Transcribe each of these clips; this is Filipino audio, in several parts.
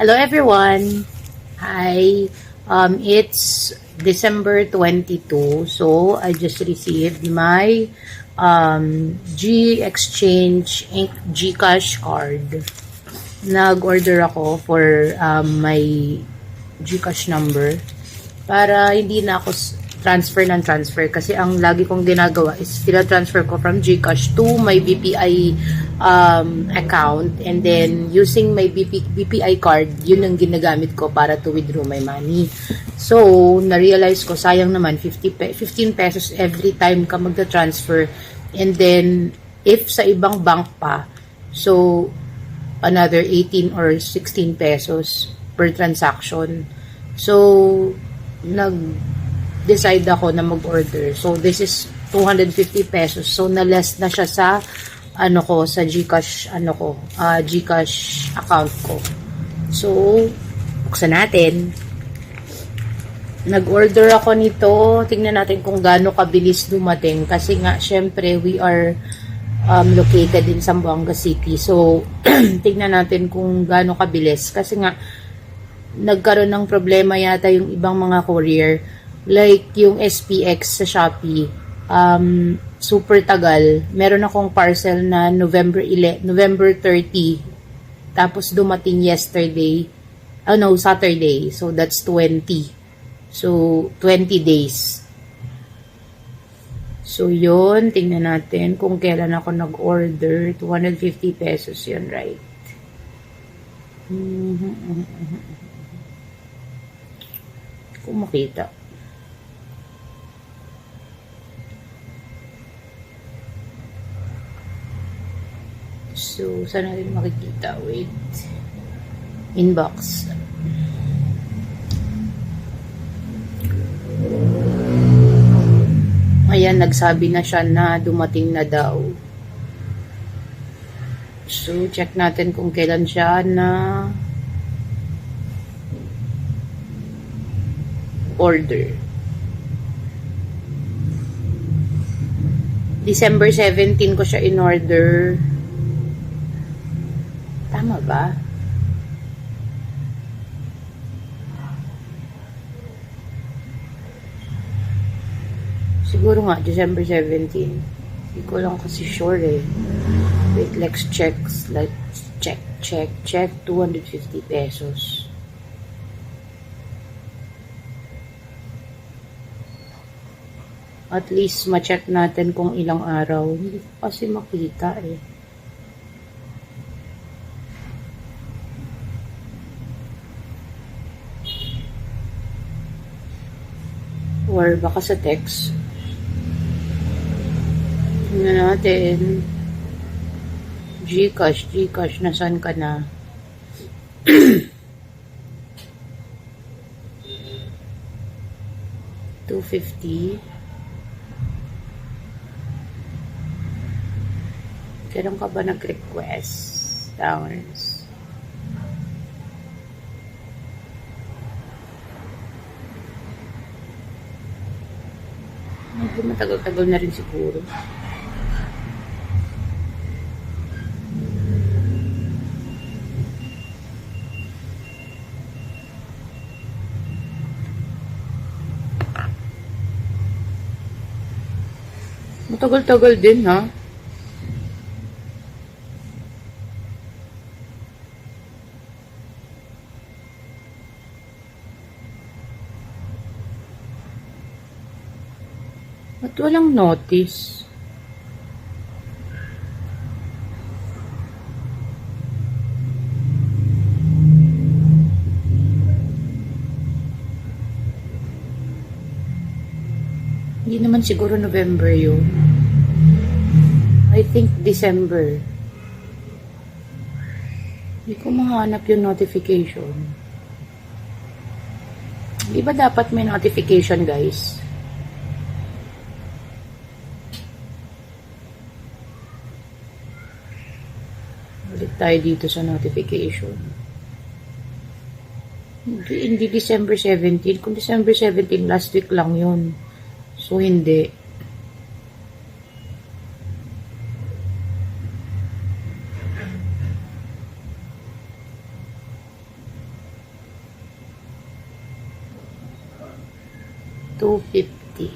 Hello everyone. Hi. It's December 22. So I just received my G Exchange Inc. GCash card. Nag-order ako for my GCash number para hindi na ako transfer kasi ang lagi kong ginagawa is transfer ko from GCash to my BPI account, and then using my BPI card, yun ang ginagamit ko para to withdraw my money. So, na-realize ko, sayang naman, 15 pesos every time ka magta-transfer, and then, if sa ibang bank pa, so, another 18 or 16 pesos per transaction. So, decide ako na mag-order. So, this is 250 pesos. So, na-less na siya sa, sa GCash, GCash account ko. So, buksan natin. Nag-order ako nito. Tingnan natin kung gaano kabilis dumating. Kasi nga, syempre, we are located in Zamboanga City. So, tingnan natin kung gaano kabilis. Kasi nga, nagkaroon ng problema yata yung ibang mga courier. Like yung SPX sa Shopee, super tagal. Meron akong parcel na November 30. Tapos dumating yesterday. Saturday. So that's 20. So 20 days. So yun, tingnan natin kung kailan ako nag-order. 250 pesos yun, right? Kung makita. So, saan natin makikita? Wait. Inbox. Ayan, nagsabi na siya na dumating na daw. So, check natin kung kailan siya na order. December 17 ko siya in-order. Tama ba? Siguro nga, December 17. Hindi ko lang kasi sure eh. Wait, let's check. Let's check. 250 pesos. At least, ma-check natin kung ilang araw. Hindi ko kasi makita eh. Or baka sa text. Tingnan natin. GCash, nasaan ka na? $250. Kailan ka ba nag-request? Downs. Medyo matagal-tagal na rin siguro. Matagal-tagal din, ha? At walang notice. Hindi naman siguro November yun. I think December. Hindi ko mahanap yung notification. Di ba dapat may notification, guys? Balik tayo dito sa notification. Hindi December 17. Kung December 17, last week lang yun. So, hindi. 250.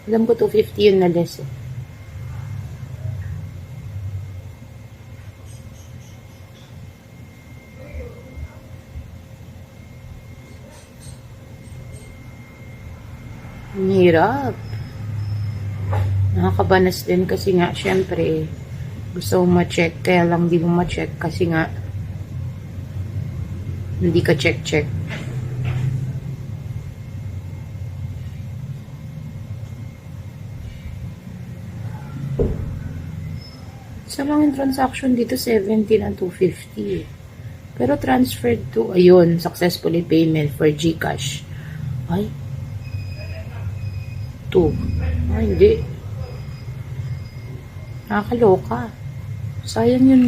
Alam ko 250 yun na less eh. Ang hirap. Nakakabanas din kasi nga, syempre, gusto mong ma-check, kaya lang di mo ma-check kasi nga, hindi ka check-check. Isa lang yung transaction dito, 17 and 250. Pero transferred to, ayun, successfully payment for GCash. Ay, 2. Ay, hindi. Nakakaloka. Sayang yung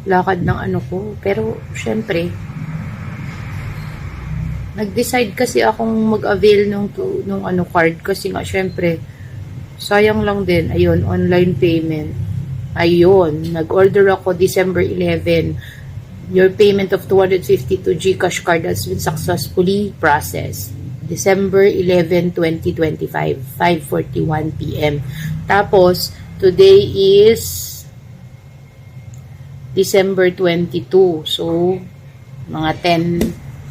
lakad ng ano ko. Pero, syempre, nag-decide kasi akong mag-avail nung card kasi nga, syempre, sayang lang din. Ayun, online payment. Ayun, nag-order ako December 11. Your payment of 250 to GCash card has been successfully processed. December 11, 2025, 5:41 p.m. Tapos, today is December 22. So, mga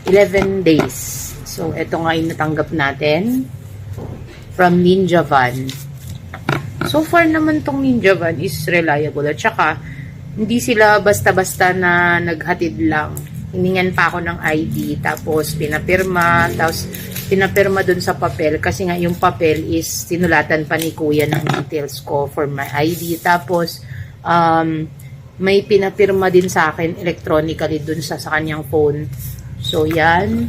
11 days. So, ito nga yung natanggap natin from Ninja Van. So far naman tong Ninja Van is reliable. At saka, hindi sila basta-basta na naghatid lang. Hiningan pa ako ng ID, tapos pinapirma, tapos pinapirma dun sa papel kasi nga yung papel is tinulatan pa ni kuya ng details ko for my ID. Tapos may pinapirma din sa akin electronically dun sa kanyang phone. So yan.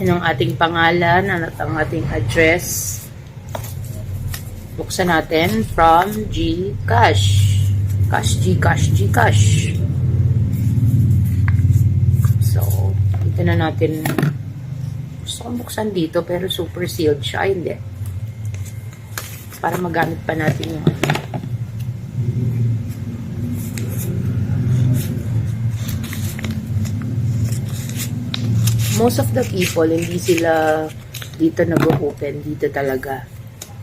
Anong ating pangalan, ang ating address. Buksan natin from GCash. GCash. So, dito na natin. Gusto kong buksan dito pero super sealed siya. Ay, hindi. Para magamit pa natin yung ano. Most of the people, hindi sila dito nag-open. Dito talaga.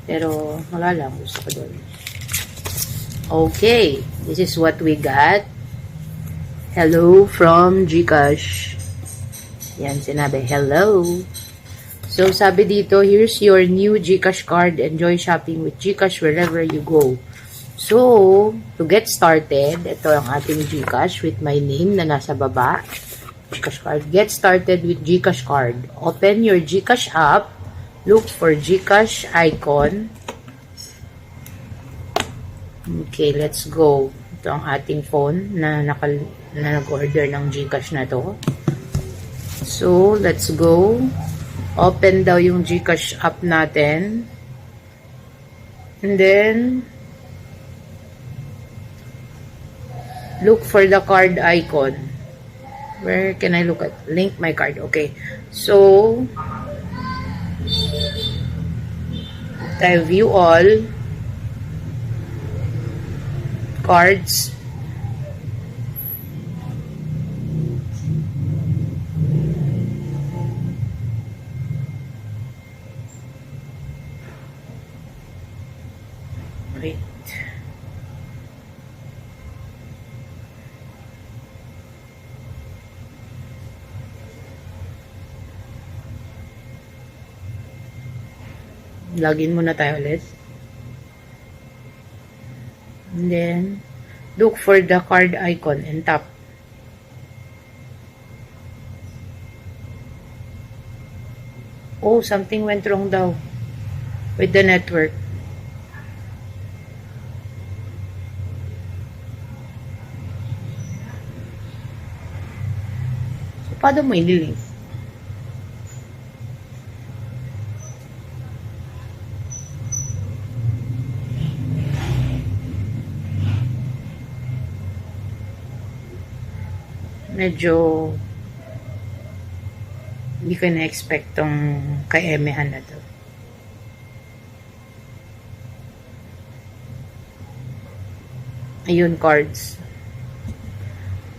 Pero, wala lang. Gusto ko doon. Okay. This is what we got. Hello from GCash. Yan, sinabi. Hello. So, sabi dito, here's your new GCash card. Enjoy shopping with GCash wherever you go. So, to get started, ito ang ating GCash with my name na nasa baba. GCash card. Get started with GCash card. Open your GCash app. Look for GCash icon. Okay, let's go. Ito ang ating phone na nag-order ng GCash na to. So, let's go. Open daw yung GCash app natin. And then, look for the card icon. Where can I look at? Link my card. Okay. So, I view all cards. Wait. Login muna tayo ulit. And then, look for the card icon and tap. Oh, something went wrong daw with the network. So, paano mo ililink? Medyo hindi ko na-expect tong ka-emehan na to. Ayun, cards.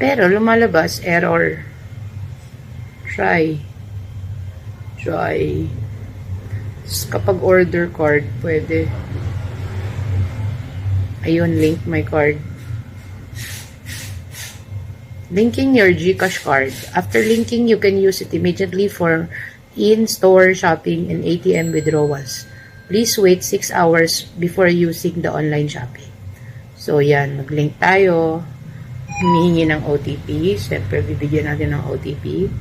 Pero lumalabas, error. Try. Kapag order card, pwede. Ayun, link my card. Linking your GCash card. After linking, you can use it immediately for in-store shopping and ATM withdrawals. Please wait 6 hours before using the online shopping. So, yan. Mag-link tayo. Humihingi ng OTP. Siyempre, bibigyan natin ng OTP.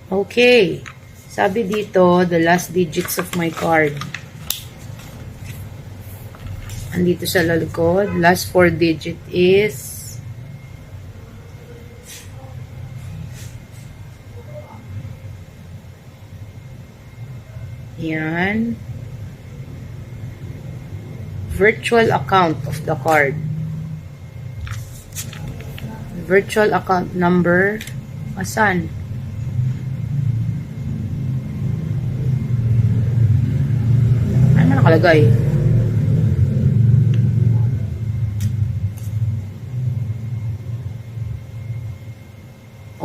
Okay. Sabi dito, the last digits of my card. Andito sa likod. Last 4 digit is yan. Virtual account of the card. Virtual account number. Asan? Ano nakalagay?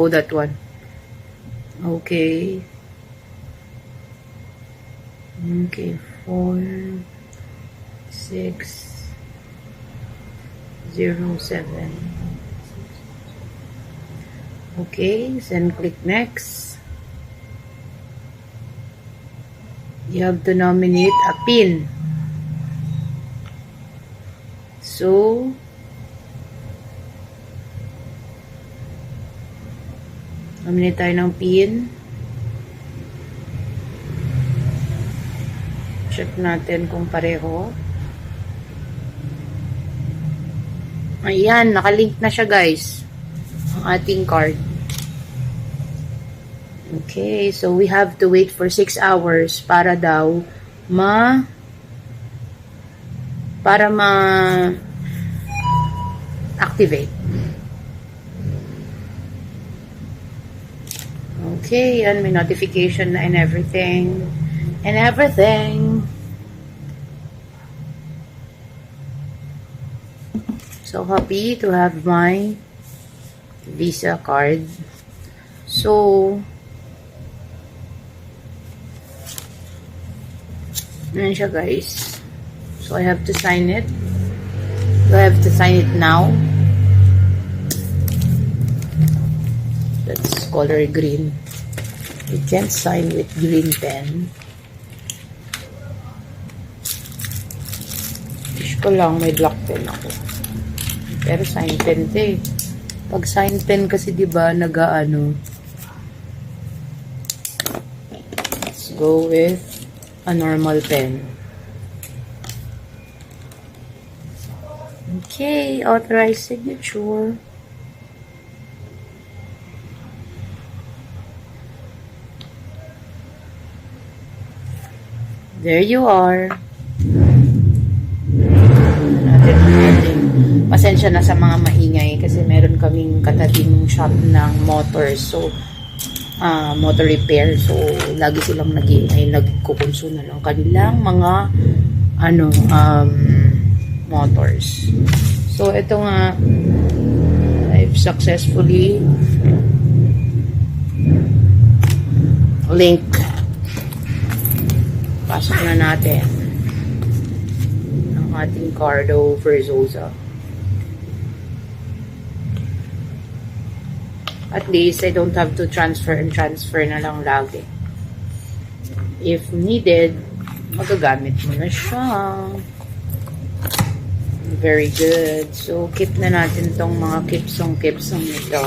Oh, that one. Okay. Okay, 4, 6, 0, 7. Okay, then click next. You have to nominate a PIN. So, nominate tayo ng PIN. Check natin kung pareho. Ayan, nakalink na siya guys. Ang ating card. Okay, so we have to wait for 6 hours para daw activate. Okay, yan, may notification na and everything. So happy to have my Visa card. So, yan siya guys. So I have to sign it. Do I have to sign it now? That's color green. You can't sign with green pen. Wish ko lang may black pen ako. Pero sign pen eh. Pag sign pen kasi diba nag-aano. Let's go with a normal pen. Okay, authorized signature. There you are. Pasensya na sa mga maingay kasi meron kaming katabing shop ng motors. So, motor repair. So, lagi silang nag-iingay, nagkukonsumo ng kanilang mga motors. So, ito nga, I've successfully link. Pasok na natin ang ating Cardo Verzosa. At least, I don't have to transfer na lang lagi. If needed, magagamit mo na siya. Very good. So, keep na natin tong mga kipsong ito.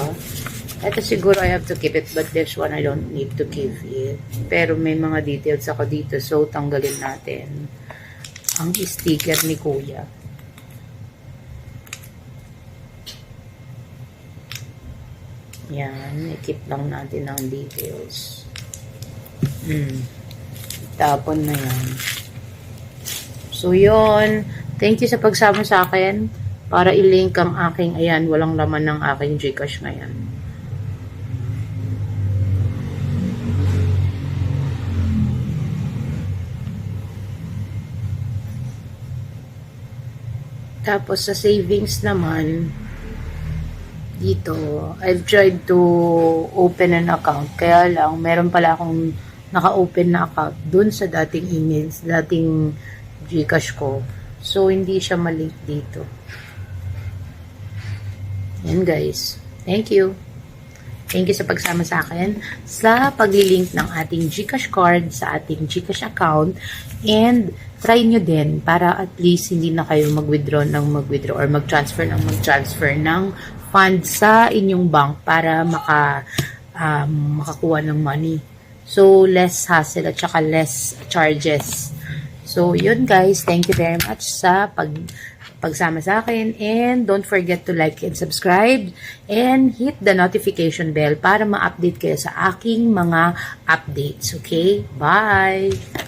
Ito siguro I have to keep it, but this one I don't need to keep it. Pero may mga details ako dito, so tanggalin natin ang sticker ni Kuya. Yan, i-keep lang natin ang details. Tapon na yan. So, yun. Thank you sa pagsama sa akin para i-link ang aking, ayan, walang laman ng aking GCash ngayon. Tapos, sa savings naman, dito, I've tried to open an account. Kaya lang, meron pala akong naka-open na account dun sa dating emails, dating Gcash ko. So, hindi siya malink dito. Yan guys. Thank you. Thank you sa pagsama sa akin sa paglilink ng ating Gcash card sa ating Gcash account. And try nyo din para at least hindi na kayo mag-withdraw or mag-transfer ng funds sa inyong bank para makakuha ng money. So, less hassle at saka less charges. So, yun guys. Thank you very much sa pagsama sa akin, and don't forget to like and subscribe and hit the notification bell para ma-update kayo sa aking mga updates. Okay? Bye!